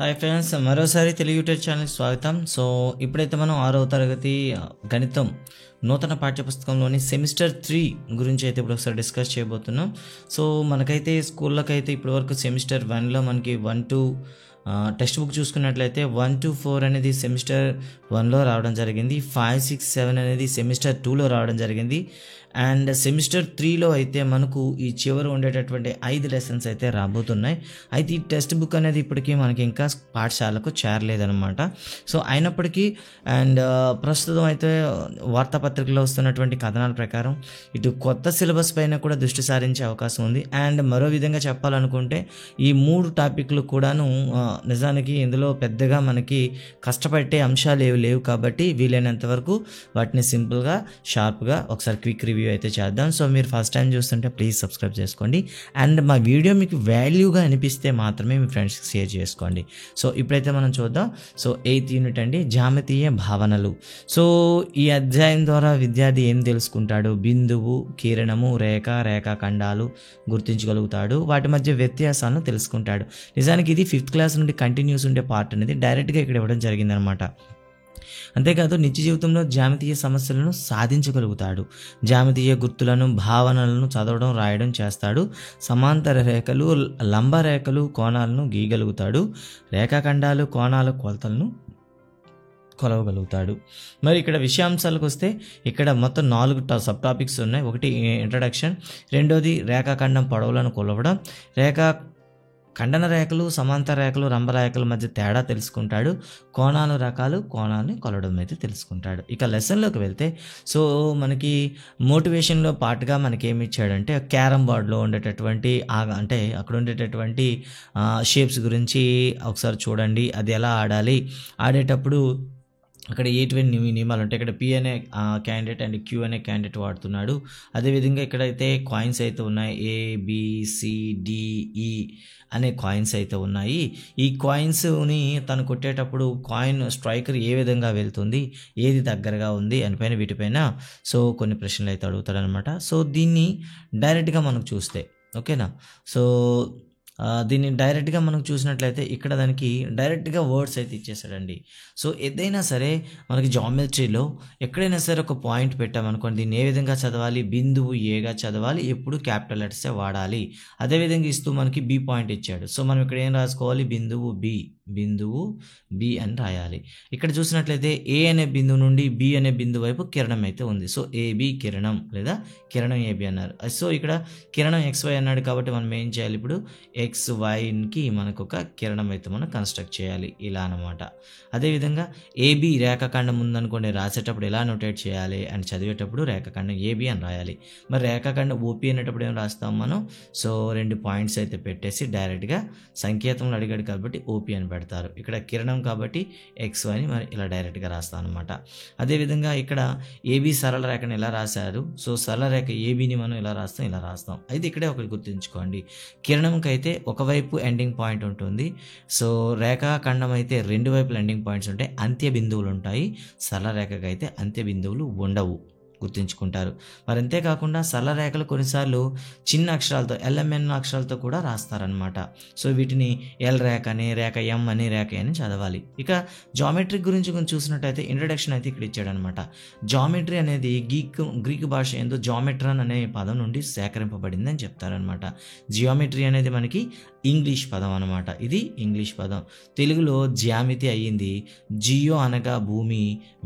Hi friends, మరోసారి Telugu YouTube ఛానల్కి స్వాగతం. సో ఇప్పుడైతే మనం 6వ తరగతి గణితం నూతన పాఠ్యపుస్తకంలోని సెమిస్టర్ 3 గురించి అయితే ఇప్పుడు ఒకసారి డిస్కస్ చేయబోతున్నాం. సో మనకైతే స్కూళ్ళకైతే ఇప్పటివరకు సెమిస్టర్ 1లో మనకి 1-2 టెక్స్ట్ బుక్ చూసుకున్నట్లయితే 1-4 అనేది సెమిస్టర్ 1లో రావడం జరిగింది. 5-6-7 అనేది సెమిస్టర్ 2లో రావడం జరిగింది. అండ్ సెమిస్టర్ 3లో అయితే మనకు ఈ చివరి ఉండేటటువంటి 5 లెసన్స్ అయితే రాబోతున్నాయి. అయితే ఈ టెక్స్ట్ బుక్ అనేది ఇప్పటికీ మనకి ఇంకా పాఠశాలకు చేరలేదన్నమాట. సో అయినప్పటికీ అండ్ ప్రస్తుతం అయితే వార్తాపత్రికలో వస్తున్నటువంటి కథనాల ప్రకారం ఇటు కొత్త సిలబస్ పైన కూడా దృష్టి సారించే అవకాశం ఉంది. అండ్ మరో విధంగా చెప్పాలనుకుంటే ఈ 3 టాపిక్లు కూడాను నిజానికి ఇందులో పెద్దగా మనకి కష్టపడే అంశాలు ఏవి లేవు కాబట్టి వీలైనంత వరకు వాటిని సింపుల్గా షార్ప్గా ఒకసారి క్విక్ రివ్యూ అయితే చేద్దాం. సో మీరు ఫస్ట్ టైం చూస్తుంటే ప్లీజ్ సబ్స్క్రైబ్ చేసుకోండి. అండ్ మా వీడియో మీకు వాల్యూగా అనిపిస్తే మాత్రమే మీ ఫ్రెండ్స్కి షేర్ చేసుకోండి. సో ఇప్పుడైతే మనం చూద్దాం. సో 8th యూనిట్ అండి, జ్యామితీయ భావనలు. సో ఈ అధ్యాయం ద్వారా విద్యార్థి ఏం తెలుసుకుంటాడు? బిందువు, కిరణము, రేఖ, రేఖాఖండాలు గుర్తించగలుగుతాడు. వాటి మధ్య వ్యత్యాసాలను తెలుసుకుంటాడు. నిజానికి ఇది 5th క్లాస్ నుండి కంటిన్యూస్ ఉండే పార్ట్ అనేది డైరెక్ట్గా ఇక్కడ ఇవ్వడం జరిగిందనమాట. అంతేకాదు నిత్య జీవితంలో జ్యామితీయ సమస్యలను సాధించగలుగుతాడు. జ్యామితీయ గుర్తులను, భావనలను చదవడం, రాయడం చేస్తాడు. సమాంతర రేఖలు, లంబ రేఖలు, కోణాలను గీయగలుగుతాడు. రేఖాఖండాలు, కోణాల కొలతలను కొలవగలుగుతాడు. మరి ఇక్కడ విషయాంశాలకు వస్తే ఇక్కడ మొత్తం 4 సబ్ టాపిక్స్ ఉన్నాయి. ఒకటి ఇంట్రడక్షన్, రెండోది రేఖాఖండం పొడవులను కొలవడం, ఖండన రేఖలు, సమాంతర రేఖలు, రంభరేఖల మధ్య తేడా తెలుసుకుంటాడు. కోణాల రకాలు, కోణాలని కొలవడం అయితే తెలుసుకుంటాడు. ఇక లెసన్లోకి వెళ్తే సో మనకి మోటివేషన్లో పార్ట్గా మనకి ఏమి ఇచ్చాడంటే క్యారమ్ బోర్డ్లో ఉండేటటువంటి అంటే అక్కడ ఉండేటటువంటి షేప్స్ గురించి ఒకసారి చూడండి. అది ఎలా ఆడాలి, ఆడేటప్పుడు అక్కడ ఎటువంటి నియమాలు ఉంటాయి. ఇక్కడ పి అనే క్యాండిడేట్ అండ్ క్యూ అనే క్యాండిడేట్ వాడుతున్నాడు. అదేవిధంగా ఇక్కడైతే కాయిన్స్ అయితే ఉన్నాయి. ABCDE అనే కాయిన్స్ అయితే ఉన్నాయి. ఈ కాయిన్స్ని తను కొట్టేటప్పుడు కాయిన్ స్ట్రైకర్ ఏ విధంగా వెళ్తుంది, ఏది దగ్గరగా ఉంది అనిపైన వీటిపైన సో కొన్ని ప్రశ్నలు అయితే అడుగుతాడనమాట. సో దీన్ని డైరెక్ట్గా మనకు చూస్తే ఓకేనా. సో దీన్ని డైరెక్ట్గా మనకు చూసినట్లయితే ఇక్కడ దానికి డైరెక్ట్గా వర్డ్స్ అయితే ఇచ్చేసాడండి. సో ఏదైనా సరే మనకి జామెట్రీలో ఎక్కడైనా సరే ఒక పాయింట్ పెట్టామనుకోండి, దీన్ని ఏ విధంగా చదవాలి? బిందువు ఏగా చదవాలి, ఎప్పుడు క్యాపిటల్ లెటర్సే వాడాలి. అదేవిధంగా ఇస్తూ మనకి బి పాయింట్ ఇచ్చాడు. సో మనం ఇక్కడ ఏం రాసుకోవాలి? బిందువు బి అని రాయాలి. ఇక్కడ చూసినట్లయితే ఏ అనే బిందువు నుండి బి అనే బిందువు వైపు కిరణం అయితే ఉంది. సో AB కిరణం లేదా కిరణం AB అన్నారు. సో ఇక్కడ కిరణం XY అన్నాడు కాబట్టి మనం ఏం చేయాలి? ఇప్పుడు XYకి మనకు ఒక కిరణం అయితే మనం కన్స్ట్రక్ట్ చేయాలి ఇలా అనమాట. అదేవిధంగా AB రేఖాఖండం ఉందనుకోండి, రాసేటప్పుడు ఎలా నోటేట్ చేయాలి అని చదివేటప్పుడు రేఖాఖండం AB అని రాయాలి. మరి రేఖాఖండం OP అనేటప్పుడు ఏం రాస్తాం మనం? సో 2 పాయింట్స్ అయితే పెట్టేసి డైరెక్ట్గా సంకేతంలో అడిగాడు కాబట్టి OP అని పెడతారు. ఇక్కడ కిరణం కాబట్టి XYని మరి ఇలా డైరెక్ట్గా రాస్తాం అనమాట. అదేవిధంగా ఇక్కడ AB సరళ రేఖను ఎలా రాశారు? సో సరళ రేఖ ABని మనం ఇలా రాస్తాం. అయితే ఇక్కడే ఒకటి గుర్తుంచుకోండి, కిరణంకి అయితే ఒకవైపు ఎండింగ్ పాయింట్ ఉంటుంది. సో రేఖాఖండం అయితే 2 వైపులు ఎండింగ్ పాయింట్స్ ఉంటాయి, అంత్య బిందువులు ఉంటాయి. సరళ రేఖకి అయితే అంత్య బిందువులు ఉండవు, గుర్తుంచుకుంటారు. మరి అంతేకాకుండా సరళ రేఖలు కొన్నిసార్లు చిన్న అక్షరాలతో LMN అక్షరాలతో కూడా రాస్తారనమాట. సో వీటిని L రేఖ అని, రేఖ M అని, రేఖ అని చదవాలి. ఇక జామెట్రీ గురించి కొంచెం చూసినట్టయితే ఇంట్రడక్షన్ అయితే ఇక్కడ ఇచ్చాడనమాట. జామెట్రీ అనేది గ్రీకు భాష ఎందు జామెట్రాన్ అనే పదం నుండి సేకరింపబడింది అని చెప్తారనమాట. జియోమెట్రీ అనేది మనకి ఇంగ్లీష్ పదం అనమాట. ఇది ఇంగ్లీష్ పదం. తెలుగులో జ్యామితి అయ్యింది. జియో అనగా భూమి,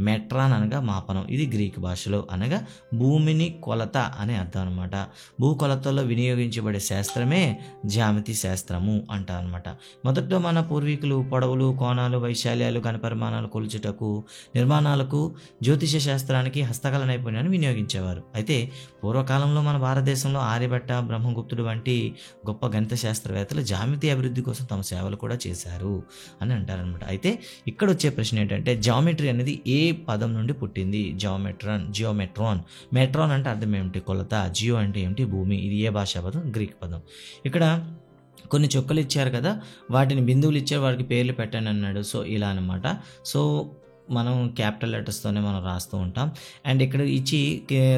మెట్రాన్ అనగా మాపనం. ఇది గ్రీకు భాషలో అనగా భూమిని కొలత అనే అర్థం అనమాట. భూ కొలతల్లో వినియోగించబడే శాస్త్రమే జ్యామితి శాస్త్రము అంటారనమాట. మొదట్లో మన పూర్వీకులు పొడవులు, కోణాలు, వైశాల్యాలు, ఘనపరిమాణాలు కొలుచుటకు, నిర్మాణాలకు, జ్యోతిష శాస్త్రానికి హస్తకళ నైపుణ్యాన్ని వినియోగించేవారు. అయితే పూర్వకాలంలో మన భారతదేశంలో ఆర్యభట్ట, బ్రహ్మగుప్తుడు వంటి గొప్ప గణిత శాస్త్రవేత్తలు జామితి అభివృద్ధి కోసం తమ సేవలు కూడా చేశారు అని అంటారనమాట. అయితే ఇక్కడ వచ్చే ప్రశ్న ఏంటంటే జామెట్రీ అనేది ఏ పదం నుండి పుట్టింది? జియోమెట్రాన్. మెట్రాన్ అంటే అర్థం ఏమిటి? కొలత. జియో అంటే ఏమిటి? భూమి. ఇది ఏ భాషా పదం? గ్రీక్ పదం. ఇక్కడ కొన్ని చుక్కలు ఇచ్చారు కదా, వాటిని బిందువులు ఇచ్చారు, వాటికి పేర్లు పెట్టండి అన్నాడు. సో ఇలా అనమాట. సో మనం క్యాపిటల్ లెటర్స్తోనే మనం రాస్తూ ఉంటాం. అండ్ ఇక్కడ ఇచ్చి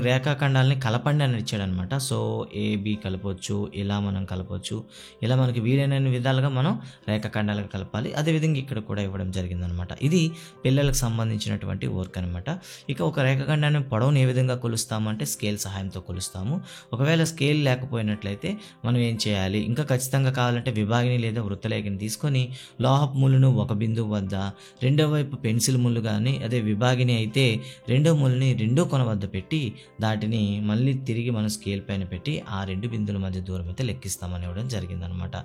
రేఖాఖండాలని కలపండి అని ఇచ్చాడనమాట. సో ఏబి కలపొచ్చు, ఇలా మనం కలపొచ్చు, ఇలా మనకి వీలైన విధాలుగా మనం రేఖాఖండాలకు కలపాలి. అదేవిధంగా ఇక్కడ కూడా ఇవ్వడం జరిగిందనమాట. ఇది పిల్లలకు సంబంధించినటువంటి వర్క్ అనమాట. ఇక ఒక రేఖాఖండాన్ని పొడవును ఏ విధంగా కొలుస్తామంటే స్కేల్ సహాయంతో కొలుస్తాము. ఒకవేళ స్కేల్ లేకపోయినట్లయితే మనం ఏం చేయాలి, ఇంకా ఖచ్చితంగా కావాలంటే విభాగిని లేదా వృత్తలేఖని తీసుకొని లోహపు ముళ్ళను ఒక బిందువు వద్ద, రెండో వైపు పెన్సిల్ ముళ్ళు కానీ, అదే విభాగిని అయితే రెండో ముళ్ళని రెండో కొన వద్ద పెట్టి దాటిని మళ్ళీ తిరిగి మనం స్కేల్ పైన పెట్టి ఆ రెండు బిందువుల మధ్య దూరం అయితే లెక్కిస్తామని ఇవ్వడం జరిగిందనమాట.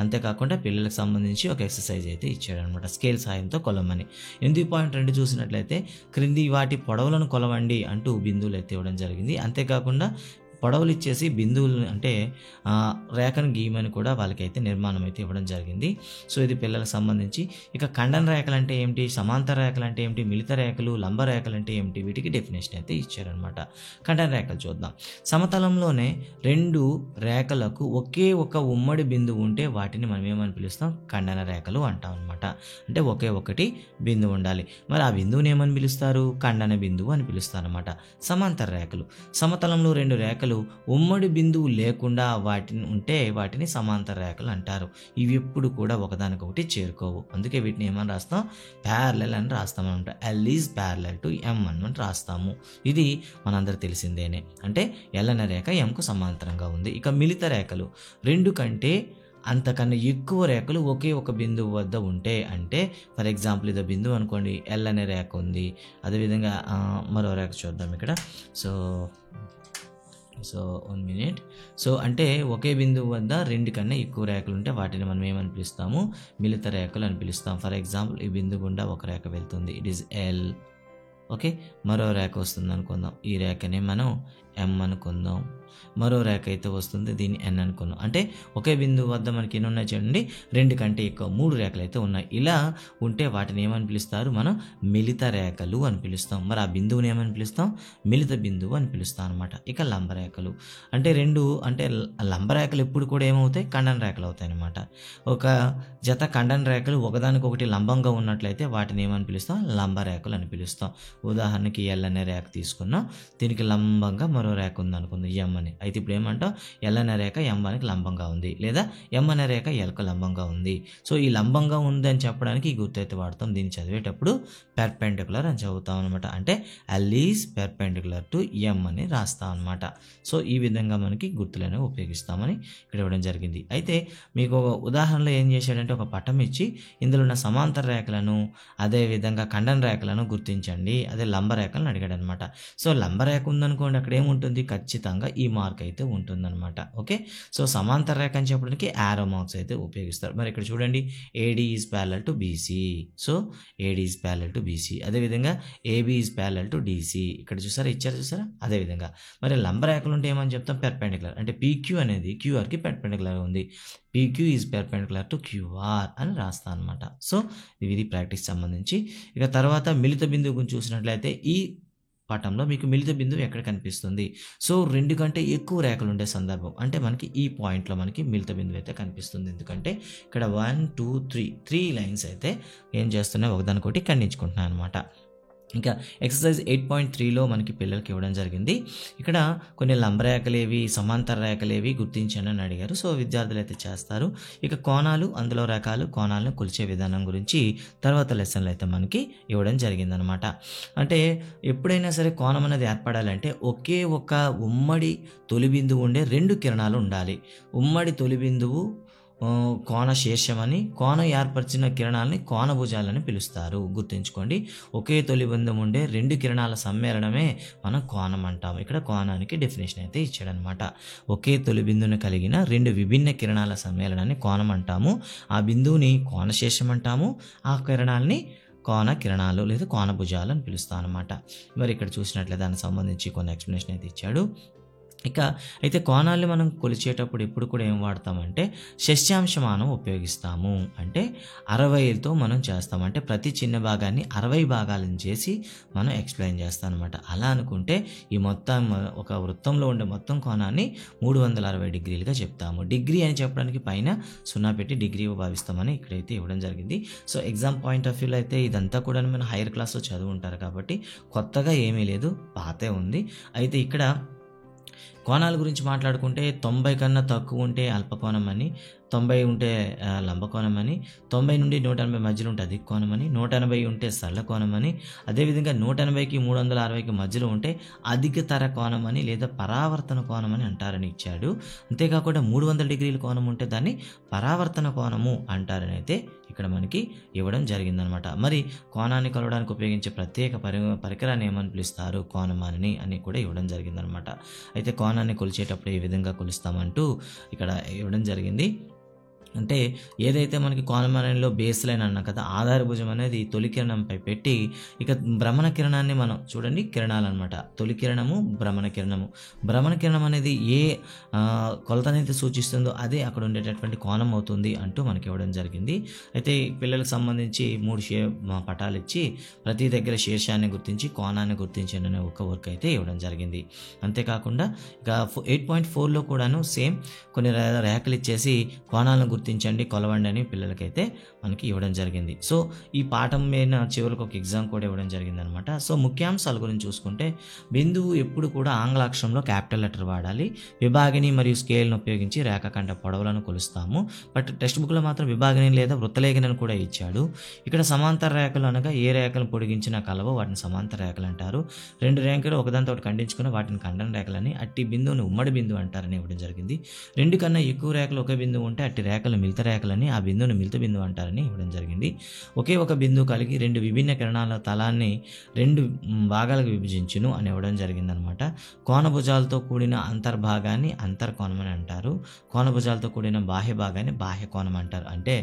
అంతేకాకుండా పిల్లలకు సంబంధించి ఒక ఎక్సర్సైజ్ అయితే ఇచ్చాడనమాట, స్కేల్ సాయంతో కొలవమని. 8.2 చూసినట్లయితే క్రింది వాటి పొడవులను కొలవండి అంటూ బిందువులు అయితే ఇవ్వడం జరిగింది. అంతేకాకుండా పొడవులు ఇచ్చేసి బిందువులు అంటే రేఖను గీయమని కూడా వాళ్ళకైతే నిర్మాణం అయితే ఇవ్వడం జరిగింది. సో ఇది పిల్లలకు సంబంధించి. ఇక ఖండన రేఖలు అంటే ఏమిటి, సమాంతర రేఖలు అంటే ఏమిటి, మిలిత రేఖలు, లంబ రేఖలు అంటే ఏమిటి, వీటికి డెఫినేషన్ అయితే ఇచ్చారనమాట. ఖండన రేఖలు చూద్దాం. సమతలంలోనే రెండు రేఖలకు ఒకే ఒక ఉమ్మడి బిందువు ఉంటే వాటిని మనం ఏమని పిలుస్తాం, ఖండన రేఖలు అంటాం అనమాట. అంటే ఒకే ఒకటి బిందువు ఉండాలి. మరి ఆ బిందువుని ఏమని పిలుస్తారు, ఖండన బిందువు అని పిలుస్తారు అనమాట. సమాంతర రేఖలు, సమతలంలో రెండు రేఖలు ఉమ్మడి బిందువు లేకుండా వాటిని సమాంతర రేఖలు అంటారు. ఇవి ఎప్పుడు కూడా ఒకదానికొకటి చేరుకోవు. అందుకే వీటిని ఏమని రాస్తాం, ప్యారలల్ అని రాస్తాం అనమాట. ఎల్ ఈజ్ ప్యారలల్ టు ఎం అని రాస్తాము. ఇది మనందరూ తెలిసిందేనే. అంటే ఎల్ అనే రేఖ ఎంకు సమాంతరంగా ఉంది. ఇక మిలిత రేఖలు, రెండు కంటే అంతకన్నా ఎక్కువ రేఖలు ఒకే ఒక బిందువు వద్ద ఉంటే, అంటే ఫర్ ఎగ్జాంపుల్ ఇదో బిందువు అనుకోండి, ఎల్ అనే రేఖ ఉంది. అదేవిధంగా మరో రేఖ చూద్దాం ఇక్కడ. So 1 minute. సో అంటే ఒకే బిందువు వద్ద రెండు కన్నా ఎక్కువ రేఖలు ఉంటే వాటిని మనం ఏమని పిలుస్తాము, మిలిత రేఖలు అని పిలుస్తాం. ఫర్ ఎగ్జాంపుల్ ఈ బిందువు గుండా ఒక రేఖ వెళ్తుంది, ఇట్ ఈస్ ఎల్. ఓకే, మరో రేఖ వస్తుంది అనుకుందాం, ఈ రేఖని మనం ఎం అనుకుందాం. మరో రేఖ అయితే వస్తుంది, దీన్ని ఎన్ అనుకుందాం. అంటే ఒకే బిందువు వద్ద మనకి ఎన్ని ఉన్నాయి చూడండి, రెండు కంటే ఎక్కువ 3 రేఖలు అయితే ఉన్నాయి. ఇలా ఉంటే వాటిని ఏమని పిలుస్తారు, మనం మిలిత రేఖలు అని పిలుస్తాం. మరి ఆ బిందువుని ఏమని పిలుస్తాం, మిలిత బిందువు అని పిలుస్తాం అనమాట. ఇక లంబరేఖలు అంటే లంబరేఖలు ఎప్పుడు కూడా ఏమవుతాయి, ఖండన రేఖలు అవుతాయి అనమాట. ఒక జత ఖండన రేఖలు ఒకదానికొకటి లంబంగా ఉన్నట్లయితే వాటిని ఏమని పిలుస్తాం, లంబరేఖలు అని పిలుస్తాం. ఉదాహరణకి ఎల్ అనే రేఖ తీసుకున్నాం, దీనికి లంబంగా మరో రేఖ ఉంది అనుకుందాం, ఎం అని. అయితే ఇప్పుడు ఏమంటాం, ఎల్ అనే రేఖ ఎం అనికి లంబంగా ఉంది, లేదా ఎం అనే రేఖ ఎల్కు లంబంగా ఉంది. సో ఈ లంబంగా ఉంది అని చెప్పడానికి ఈ గుర్తు అయితే వాడతాం. దీన్ని చదివేటప్పుడు పెర్పెండికులర్ అని చదువుతాం అనమాట. అంటే ఎల్ ఈజ్ పెర్పెండికులర్ టు ఎం అని రాస్తాం అనమాట. సో ఈ విధంగా మనకి గుర్తులను ఉపయోగిస్తామని ఇక్కడ ఇవ్వడం జరిగింది. అయితే మీకు ఒక ఉదాహరణలో ఏం చేశాడంటే, ఒక పటం ఇచ్చి ఇందులో ఉన్న సమాంతర రేఖలను అదేవిధంగా ఖండన రేఖలను గుర్తించండి, అదే లంబ రేఖలను అడిగాడు అనమాట. సో లంబ రేఖ ఉందనుకోండి, అక్కడ ఏముంటుంది, ఖచ్చితంగా ఈ మార్క్ అయితే ఉంటుందన్నమాట. ఓకే, సో సమాంతర రేఖ అని చెప్పడానికి యారో మార్క్స్ అయితే ఉపయోగిస్తారు. మరి ఇక్కడ చూడండి, AD is parallel to BC. So AD is parallel to BC. అదేవిధంగా AB is parallel to DC. ఇక్కడ చూసారా. అదేవిధంగా మరి లంబ రేఖలు ఉంటే ఏమని చెప్తాం, పెర్పెండికులర్. అంటే పీక్యూ అనేది క్యూఆర్కి పెర్పెండికులర్ ఉంది, PQ is perpendicular to QR అని రాస్తా అనమాట. సో ఇది ప్రాక్టీస్ సంబంధించి. ఇక తర్వాత మిలిత బిందువు గురించి చూసినట్లయితే ఈ పటంలో మీకు మిలిత బిందువు ఎక్కడ కనిపిస్తుంది, సో 2 కంటే ఎక్కువ రేఖలు ఉండే సందర్భం, అంటే మనకి ఈ పాయింట్లో మనకి మిలిత బిందువు అయితే కనిపిస్తుంది. ఎందుకంటే ఇక్కడ 1 2 3 లైన్స్ అయితే ఏం చేస్తున్నాయి, ఒకదానికొకటి ఖండించుకుంటున్నాయి అనమాట. ఇంకా ఎక్సర్సైజ్ 8.3లో మనకి పిల్లలకి ఇవ్వడం జరిగింది. ఇక్కడ కొన్ని లంబరేఖలేవి, సమాంతర రేఖలేవి గుర్తించండి అని అడిగారు. సో విద్యార్థులు అయితే చేస్తారు. ఇక కోణాలు, అందులో రకాలు, కోణాలను కొలిచే విధానం గురించి తర్వాత లెసన్లు అయితే మనకి ఇవ్వడం జరిగిందనమాట. అంటే ఎప్పుడైనా సరే కోణం అనేది ఏర్పడాలంటే ఒకే ఒక ఉమ్మడి తొలి బిందువు ఉండే 2 కిరణాలు ఉండాలి. ఉమ్మడి తొలి బిందువు కోణ శీర్షమని, కోణం ఏర్పరిచిన కిరణాలని కోణభుజాలని పిలుస్తారు. గుర్తుంచుకోండి, ఒకే తొలి బిందువు ఉండే 2 కిరణాల సమ్మేళనమే మనం కోణం అంటాము. ఇక్కడ కోణానికి డెఫినేషన్ అయితే ఇచ్చాడనమాట. ఒకే తొలి బిందువుని కలిగిన 2 విభిన్న కిరణాల సమ్మేళనాన్ని కోణం అంటాము. ఆ బిందువుని కోణశీర్షం అంటాము, ఆ కిరణాలని కోణ కిరణాలు లేదా కోణభుజాలు అని పిలుస్తాం అనమాట. మరి ఇక్కడ చూసినట్లయితే దానికి సంబంధించి కొన్ని ఎక్స్ప్లెనేషన్ అయితే ఇచ్చాడు. ఇక అయితే కోణాల్ని మనం కొలిచేటప్పుడు ఎప్పుడు కూడా ఏం వాడతామంటే షష్యాంశమానం ఉపయోగిస్తాము. అంటే 60తో మనం చేస్తాం. అంటే ప్రతి చిన్న భాగాన్ని 60 భాగాలను చేసి మనం ఎక్స్‌ప్లెయిన్ చేస్తాం అనమాట. అలా అనుకుంటే ఈ మొత్తం ఒక వృత్తంలో ఉండే మొత్తం కోణాన్ని 360 డిగ్రీలుగా చెప్తాము. డిగ్రీ అని చెప్పడానికి పైన 0 పెట్టి డిగ్రీ భావిస్తామని ఇక్కడైతే ఇవ్వడం జరిగింది. సో ఎగ్జామ్ పాయింట్ ఆఫ్ వ్యూలో అయితే ఇదంతా కూడా మనం హైయర్ క్లాస్‌లో చదువుంటారు కాబట్టి కొత్తగా ఏమీ లేదు, పాతే ఉంది. అయితే ఇక్కడ కోణాల గురించి మాట్లాడుకుంటే 90 కన్నా తక్కువ ఉంటే అల్పకోణం అని, 90 ఉంటే లంబకోణం అని, 90 నుండి 180 మధ్యలో ఉంటే అధిక కోణం అని, 180 ఉంటే సరళ కోణం అని, అదేవిధంగా 180కి 360కి మధ్యలో ఉంటే అధికతర కోణం అని లేదా పరావర్తన కోణం అని అంటారని ఇచ్చాడు. అంతేకాకుండా 300 డిగ్రీల కోణం ఉంటే దాన్ని పరావర్తన కోణము అంటారని అయితే ఇక్కడ మనకి ఇవ్వడం జరిగిందనమాట. మరి కోణాన్ని కొలవడానికి ఉపయోగించే ప్రత్యేక పరికరాన్ని ఏమని పిలుస్తారు? కోణమానిని అని కూడా ఇవ్వడం జరిగిందనమాట. అయితే కోణాన్ని కొలిచేటప్పుడు ఏ విధంగా కొలుస్తామంటూ ఇక్కడ ఇవ్వడం జరిగింది. అంటే ఏదైతే మనకి కోణమానంలో బేస్ లైన్ అన్నాం కదా, ఆధార భుజం అనేది తొలి కిరణంపై పెట్టి ఇక భ్రమణ కిరణాన్ని మనం చూడండి, కిరణాలు అనమాట. తొలి కిరణము, భ్రమణ కిరణము. భ్రమణ కిరణం అనేది ఏ కొలతనైతే సూచిస్తుందో అదే అక్కడ ఉండేటటువంటి కోణం అవుతుంది అంటూ మనకి ఇవ్వడం జరిగింది. అయితే పిల్లలకు సంబంధించి 3 పటాలు ఇచ్చి ప్రతి దగ్గర శీర్షాన్ని గుర్తించి కోణాన్ని గుర్తించండి అనే ఒక వర్క్ అయితే ఇవ్వడం జరిగింది. అంతేకాకుండా ఇక 8.4లో కూడాను సేమ్ కొన్ని రేఖలు ఇచ్చేసి కోణాలను గుర్తించండి, కొలవండి అని పిల్లలకైతే మనకి ఇవ్వడం జరిగింది. సో ఈ పాఠం మీద చివరికి ఒక ఎగ్జామ్ కూడా ఇవ్వడం జరిగింది అనమాట. సో ముఖ్యాంశాల గురించి చూసుకుంటే బిందువు ఎప్పుడు కూడా ఆంగ్ల అక్షరంలో క్యాపిటల్ లెటర్ వాడాలి. విభాగిని మరియు స్కేల్ను ఉపయోగించి రేఖాఖండ పొడవులను కొలుస్తాము. బట్ టెక్స్ట్ బుక్లో మాత్రం విభాగిని లేదా వృత్తలేఖనను కూడా ఇచ్చాడు. ఇక్కడ సమాంతర రేఖలు అనగా ఏ రేఖలు పొడిగించినా కలవో వాటిని సమాంతర రేఖలు అంటారు. 2 రేఖలు ఒకదానితో ఖండించుకుని వాటిని ఖండన రేఖలని, అట్టి బిందువుని ఉమ్మడి బిందువు అంటారని ఇవ్వడం జరిగింది. 2 కన్నా ఎక్కువ రేఖలు ఒకే బిందువు ఉంటే అట్టి రేఖలు మిలిత రేఖలని, ఆ బిందువుని మిలిత బిందువు అంటారని ఇవ్వడం జరిగింది. ఒకే ఒక బిందువు కలిగి 2 విభిన్న కిరణాల తలాన్ని 2 భాగాలకు విభజించును అని ఇవ్వడం జరిగిందనమాట. కోణభుజాలతో కూడిన అంతర్భాగాన్ని అంతర్కోణం అని అంటారు. కోణభుజాలతో కూడిన బాహ్య భాగాన్ని బాహ్య కోణం అంటారు. అంటే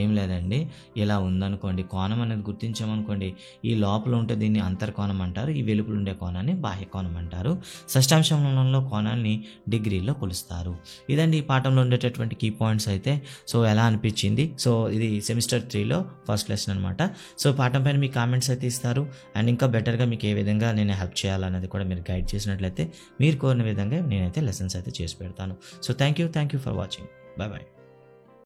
ఏం లేదండి, ఇలా ఉందనుకోండి, కోణం అనేది గుర్తించామనుకోండి, ఈ లోపల ఉంటే దీన్ని అంతర్కోణం అంటారు, ఈ వెలుపల ఉండే కోణాన్ని బాహ్య కోణం అంటారు. షష్టాంశంలో కోణాన్ని డిగ్రీలో కొలుస్తారు. ఇదండి ఈ పాఠంలో ఉండేటటువంటి కీ పాయింట్స్ అయితే. సో ఎలా అనిపించింది? సో ఇది సెమిస్టర్ 3లో ఫస్ట్ లెసన్ అనమాట. సో పాఠం పైన మీ కామెంట్స్ అయితే ఇస్తారు. అండ్ ఇంకా బెటర్గా మీకు ఏ విధంగా నేను హెల్ప్ చేయాలన్నది కూడా మీరు గైడ్ చేసినట్లయితే మీరు కోరిన విధంగా నేనైతే లెసన్స్ అయితే చేసి పెడతాను. So thank you for watching. Bye.